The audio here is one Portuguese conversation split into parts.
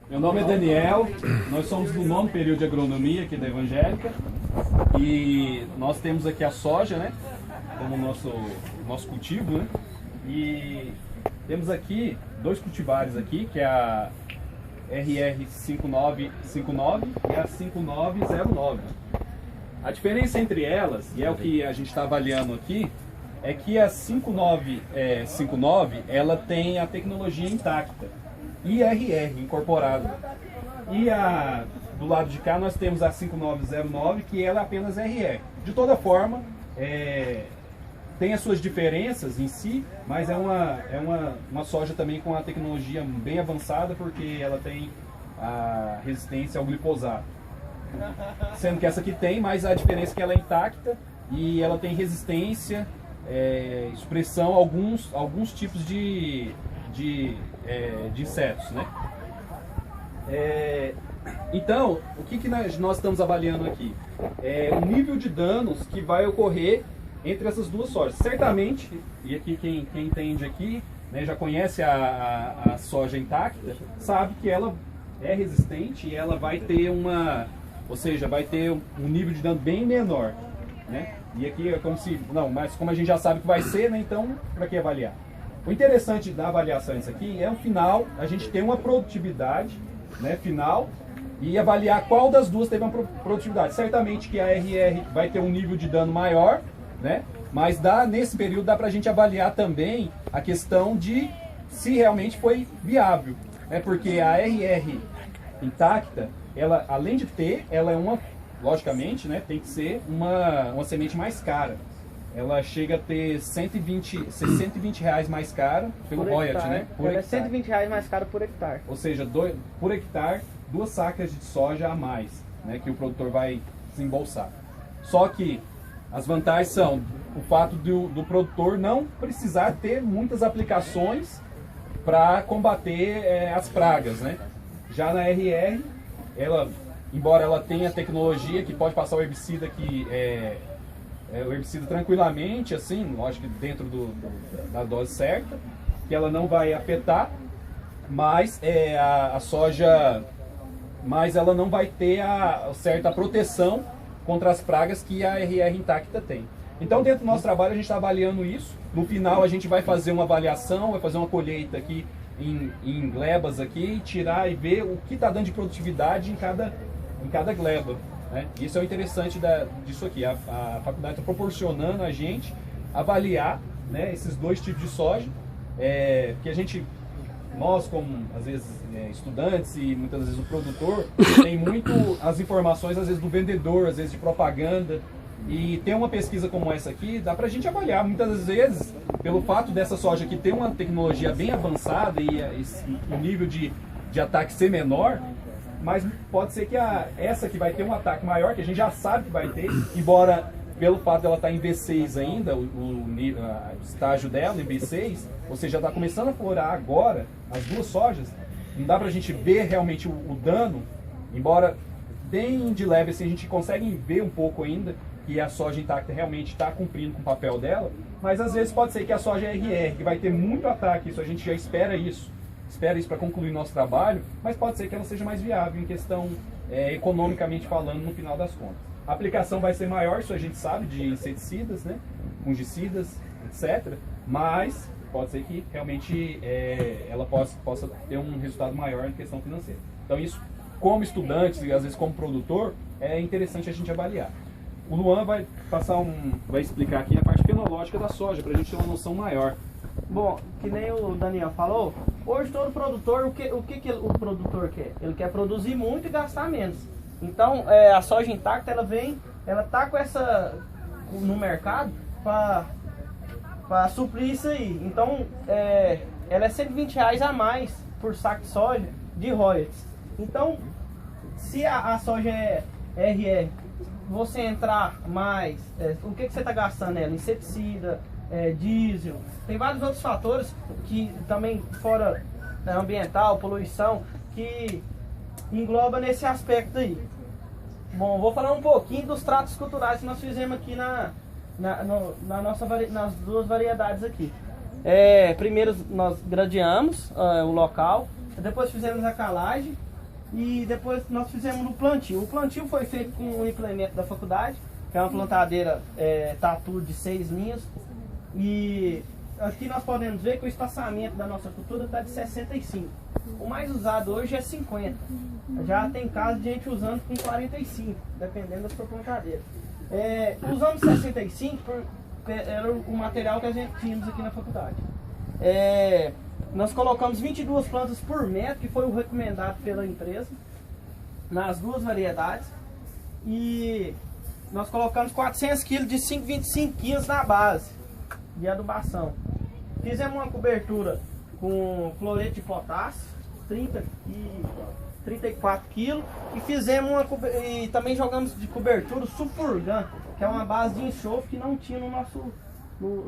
Meu nome é Daniel, nós somos do 9º período de agronomia aqui da Evangélica e nós temos aqui a soja, né, como nosso cultivo, né, e temos aqui dois cultivares aqui, que é a RR5959 e a 5909. A diferença entre elas, e é o que a gente está avaliando aqui, é que a 5959 ela tem a tecnologia intacta, IRR incorporado. E do lado de cá nós temos a 5909, que ela é apenas RR. De toda forma, tem as suas diferenças em si, mas é uma soja também com a tecnologia bem avançada, porque ela tem a resistência ao glifosato. Sendo que essa aqui tem, mas a diferença é que ela é intacta e ela tem resistência, expressão a alguns tipos de insetos, né? Então, o que nós estamos avaliando aqui? O nível de danos que vai ocorrer entre essas duas sojas. Certamente, e aqui quem entende aqui, né, já conhece a soja intacta, sabe que ela é resistente e ela vai ter vai ter um nível de dano bem menor, né? E aqui é como se, mas como a gente já sabe que vai ser, né, então para que avaliar? O interessante da avaliação disso aqui é, no final, a gente ter uma produtividade, né, final, e avaliar qual das duas teve uma produtividade. Certamente que a RR vai ter um nível de dano maior, né, mas nesse período dá para a gente avaliar também a questão de se realmente foi viável, né, porque a RR intacta, ela, além de ter, ela é logicamente, né, tem que ser uma semente mais cara. Ela chega a ter R$ 120 mais cara pelo royalty, né? Ela é R$ 120 mais cara por hectare. Ou seja, por hectare, 2 sacas de soja a mais, né, que o produtor vai desembolsar. Só que as vantagens são o fato do produtor não precisar ter muitas aplicações para combater as pragas, né? Já na RR, embora ela tenha tecnologia que pode passar o herbicida o herbicida tranquilamente, assim, lógico que dentro da dose certa, que ela não vai afetar, mas a soja, mas ela não vai ter a certa proteção contra as pragas que a RR intacta tem. Então, dentro do nosso trabalho, a gente está avaliando isso. No final, a gente vai fazer uma avaliação, vai fazer uma colheita aqui em glebas aqui, tirar e ver o que está dando de produtividade em cada gleba. Né? Isso é o interessante disso aqui. A faculdade está proporcionando a gente avaliar, né, esses dois tipos de soja, que nós como às vezes estudantes e muitas vezes o produtor, tem muito as informações às vezes do vendedor, às vezes de propaganda, e ter uma pesquisa como essa aqui, dá pra gente avaliar. Muitas vezes, pelo fato dessa soja aqui ter uma tecnologia bem avançada e o nível de ataque ser menor, mas pode ser que essa que vai ter um ataque maior, que a gente já sabe que vai ter, embora pelo fato dela estar em V6 ainda, o estágio dela em V6, ou seja, está começando a florar agora as duas sojas, não dá pra gente ver realmente o dano, embora bem de leve assim, a gente consegue ver um pouco ainda que a soja intacta realmente está cumprindo com o papel dela, mas às vezes pode ser que a soja RR, que vai ter muito ataque, isso a gente já espera isso para concluir nosso trabalho, mas pode ser que ela seja mais viável em questão economicamente falando no final das contas. A aplicação vai ser maior, isso a gente sabe, de inseticidas, né, fungicidas, etc. Mas pode ser que realmente ela possa ter um resultado maior em questão financeira. Então isso, como estudante e às vezes como produtor, é interessante a gente avaliar. O Luan vai explicar aqui a parte fenológica da soja, para a gente ter uma noção maior. Bom, que nem o Daniel falou, hoje todo produtor, o que o produtor quer? Ele quer produzir muito e gastar menos. Então, a soja intacta, ela tá com no mercado para suprir isso aí. Então, ela é R$ 120 a mais por saco de soja de royalties. Então, se a soja é RR, você entrar mais, o que você está gastando nela? Inseticida, diesel, tem vários outros fatores que também, fora ambiental, poluição, que engloba nesse aspecto aí. Bom, vou falar um pouquinho dos tratos culturais que nós fizemos aqui nas duas variedades aqui. Primeiro nós gradeamos o local, depois fizemos a calagem, e depois nós fizemos o plantio. O plantio foi feito com um implemento da faculdade, que é uma plantadeira tatu de 6 linhas. E aqui nós podemos ver que o espaçamento da nossa cultura está de 65. O mais usado hoje é 50. Já tem casos de gente usando com 45, dependendo da sua plantadeira. Usamos 65 era o material que a gente tínhamos aqui na faculdade. Nós colocamos 22 plantas por metro, que foi o recomendado pela empresa, nas duas variedades. E nós colocamos 400 kg de 5,25 kg na base de adubação. Fizemos uma cobertura com cloreto de potássio, 30 e 34 kg. E fizemos e também jogamos de cobertura o Sulfurgan, que é uma base de enxofre que não tinha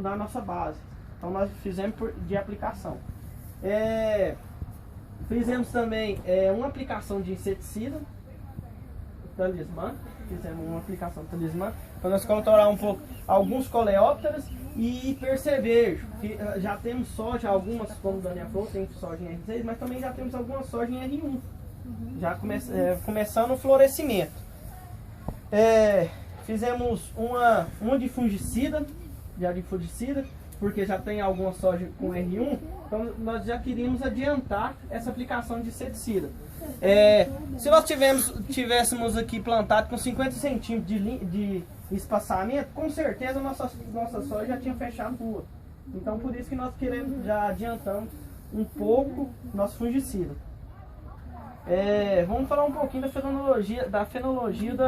na nossa base. Então nós fizemos de aplicação. Fizemos também uma aplicação de inseticida, talismã. Fizemos uma aplicação de talismã para nós controlar um pouco alguns coleópteros e percevejo. Que já temos soja, algumas, como o Daniel falou, tem soja em R6, mas também já temos algumas soja em R1. Já começando o florescimento. Fizemos uma de fungicida, porque já tem alguma soja com R1, então nós já queríamos adiantar essa aplicação de inseticida. Se nós tivéssemos aqui plantado com 50 centímetros de espaçamento, com certeza nossa soja já tinha fechado rua. Então por isso que nós já adiantamos um pouco nosso fungicida. Vamos falar um pouquinho da fenologia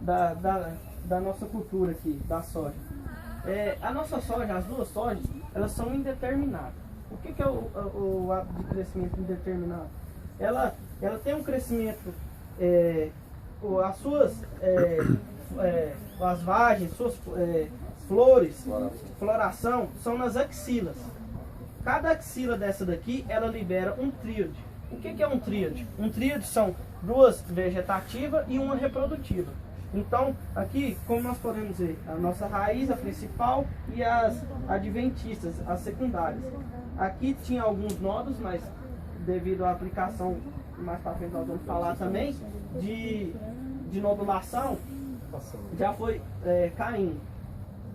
da nossa cultura aqui, da soja. A nossa soja, as duas sojas, elas são indeterminadas. O que é o ato de crescimento indeterminado? Ela tem um crescimento, as vagens, suas flores, floração, são nas axilas. Cada axila dessa daqui, ela libera um tríode. O que é um tríode? Um tríode são duas vegetativas e uma reprodutiva. Então, aqui, como nós podemos ver, a nossa raiz, a principal, e as adventistas, as secundárias. Aqui tinha alguns nodos, mas devido à aplicação, mais para frente nós vamos falar também, de nodulação, já foi caindo.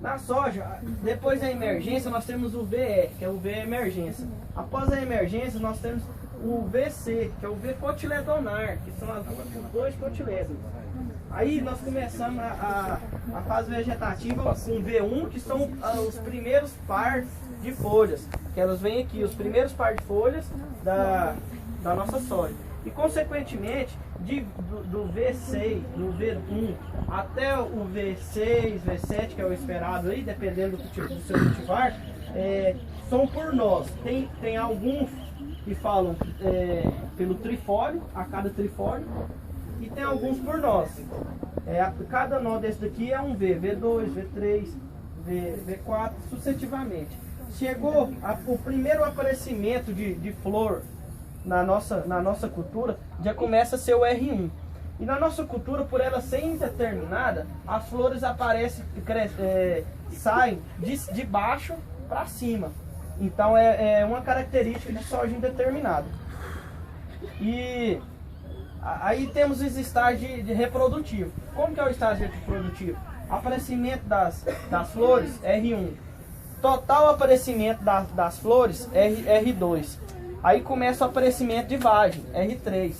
Na soja, depois da emergência, nós temos o VE, que é o V emergência. Após a emergência, nós temos o VC, que é o V cotiledonar, que são os dois cotilédonos. Aí nós começamos a fase vegetativa com V1, que são os primeiros pares de folhas, que elas vêm aqui, os primeiros pares de folhas da nossa soja. E consequentemente, do V6, do V1 até o V6, V7, que é o esperado aí, dependendo do seu cultivar, são por nós. Tem alguns que falam pelo trifólio, a cada trifólio, e tem alguns por nós. Cada nó desse daqui é um V, V2, V3, V4, sucessivamente. Chegou o primeiro aparecimento de flor na nossa cultura, já começa a ser o R1. E na nossa cultura, por ela ser indeterminada, as flores aparecem, saem de baixo para cima. Então é uma característica de soja indeterminada. E aí temos os estágios de reprodutivo. Como que é o estágio reprodutivo? Aparecimento das flores, R1. Total aparecimento das flores, R2. Aí começa o aparecimento de vagem, R3.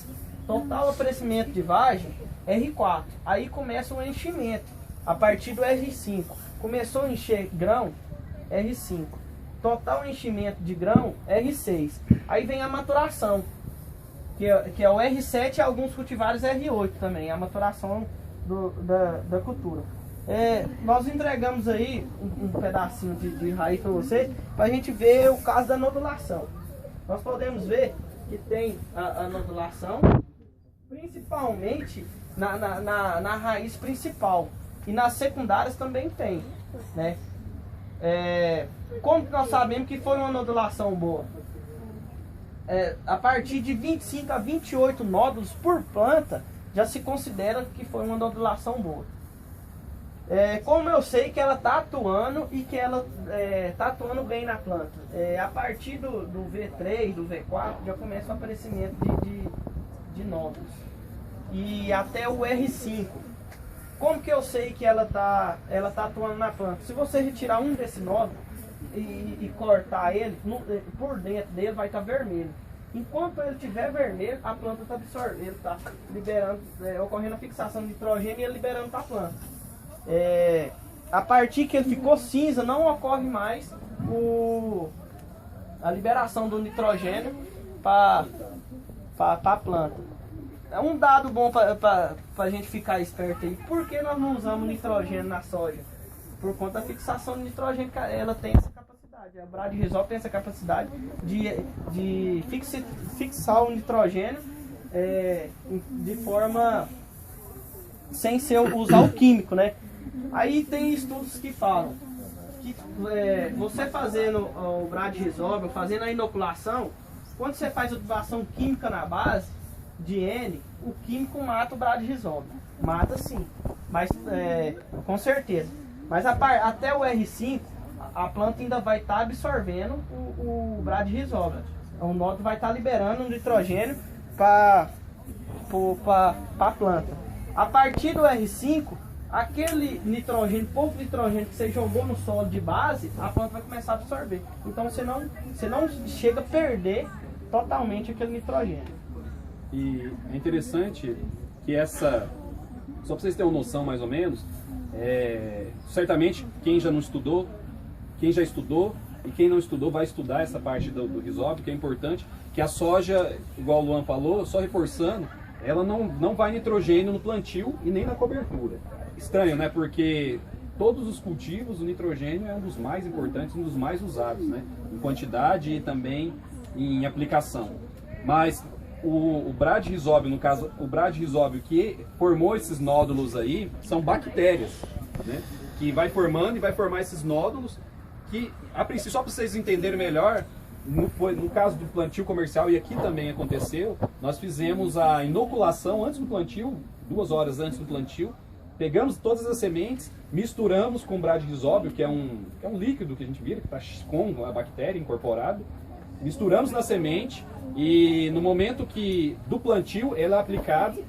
Total aparecimento de vagem, R4. Aí começa o enchimento, a partir do R5. Começou a encher grão, R5. Total enchimento de grão, R6. Aí vem a maturação, que é o R7 e alguns cultivares R8 também, a maturação da cultura. Nós entregamos aí um pedacinho de raiz para você, para a gente ver o caso da nodulação. Nós podemos ver que tem a nodulação, principalmente na raiz principal, e nas secundárias também tem, né? Como que nós sabemos que foi uma nodulação boa? A partir de 25 a 28 nódulos por planta, já se considera que foi uma nodulação boa. Como eu sei que ela está atuando e que ela está atuando bem na planta? A partir do V3, do V4, já começa o aparecimento de nódulos. E até o R5. Como que eu sei que ela tá atuando na planta? Se você retirar um desse nódulo e cortar ele, por dentro dele vai estar vermelho. Enquanto ele estiver vermelho, a planta está absorvendo, ele está liberando, ocorrendo a fixação de nitrogênio e ele liberando para a planta. A partir que ele ficou cinza, não ocorre mais a liberação do nitrogênio para a planta. É um dado bom para a gente ficar esperto aí. Por que nós não usamos nitrogênio na soja? Por conta da fixação de nitrogênio, que ela tem essa capacidade. A Brad-Rizol tem essa capacidade de fixar o nitrogênio de forma sem usar o químico, né? Aí tem estudos que falam que você fazendo o Brad-Rizol, fazendo a inoculação, quando você faz a adubação química na base de N, o químico mata o Brad-Rizol. Mata sim, mas com certeza. Mas até o R5, a planta ainda vai estar absorvendo o Brad-Rizol. O nódulo vai estar liberando o nitrogênio para a planta. A partir do R5, aquele nitrogênio, pouco nitrogênio que você jogou no solo de base, a planta vai começar a absorver. Então você não chega a perder totalmente aquele nitrogênio. E é interessante que só para vocês terem uma noção mais ou menos, certamente quem já estudou e quem não estudou vai estudar essa parte do Rizol, que é importante, que a soja, igual o Luan falou, só reforçando, ela não vai nitrogênio no plantio e nem na cobertura. Estranho, né? Porque todos os cultivos, o nitrogênio é um dos mais importantes, um dos mais usados, né? Em quantidade e também em aplicação. Mas o Brad-Rizóbio, no caso, o Brad-Rizóbio que formou esses nódulos aí, são bactérias, né? Que vai formando e vai formar esses nódulos que, a princípio, só para vocês entenderem melhor, no caso do plantio comercial, e aqui também aconteceu, nós fizemos a inoculação antes do plantio, 2 horas antes do plantio, pegamos todas as sementes, misturamos com o Brad-Rizóbio, que é um líquido que a gente vira, que está com a bactéria incorporada, misturamos na semente e no momento do plantio ela é aplicada,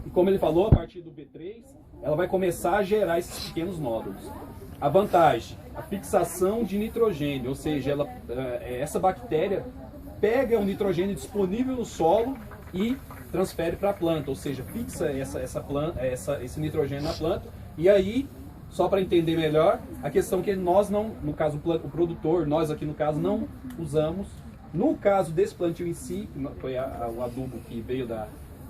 e como ele falou, a partir do B3, ela vai começar a gerar esses pequenos nódulos. A vantagem, a fixação de nitrogênio, ou seja, essa bactéria pega o nitrogênio disponível no solo e transfere para a planta, ou seja, fixa esse nitrogênio na planta. E aí, só para entender melhor, a questão que nós não, no caso o produtor, nós aqui no caso não usamos, no caso desse plantio em si, foi o adubo que veio da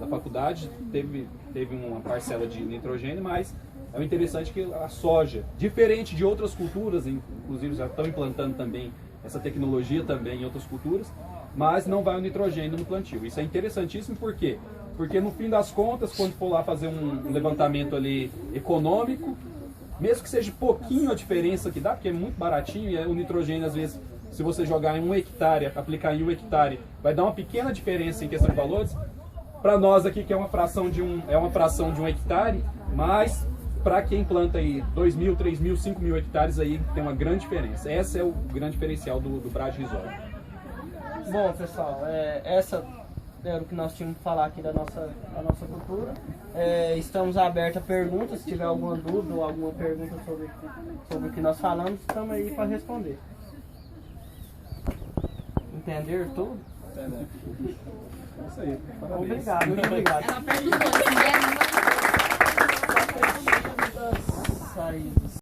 faculdade, teve uma parcela de nitrogênio, mas é o interessante que a soja, diferente de outras culturas, inclusive já estão implantando também essa tecnologia também em outras culturas, mas não vai o nitrogênio no plantio. Isso é interessantíssimo, por quê? Porque no fim das contas, quando for lá fazer um levantamento ali econômico, mesmo que seja pouquinho a diferença que dá, porque é muito baratinho, e o nitrogênio às vezes, se você jogar em 1 hectare, aplicar em 1 hectare, vai dar uma pequena diferença em questão de valores. Para nós aqui, que é uma fração de 1 hectare, mas para quem planta aí 2.000, 3.000, 5.000 hectares, aí tem uma grande diferença. Esse é o grande diferencial do Brad-Rizol. Bom, pessoal, essa era o que nós tínhamos que falar aqui da nossa cultura. Estamos abertos a perguntas. Se tiver alguma dúvida ou alguma pergunta sobre o que nós falamos, estamos aí para responder. Entenderam tudo? É isso aí. Parabéns. Obrigado, muito obrigado. Ela perguntou se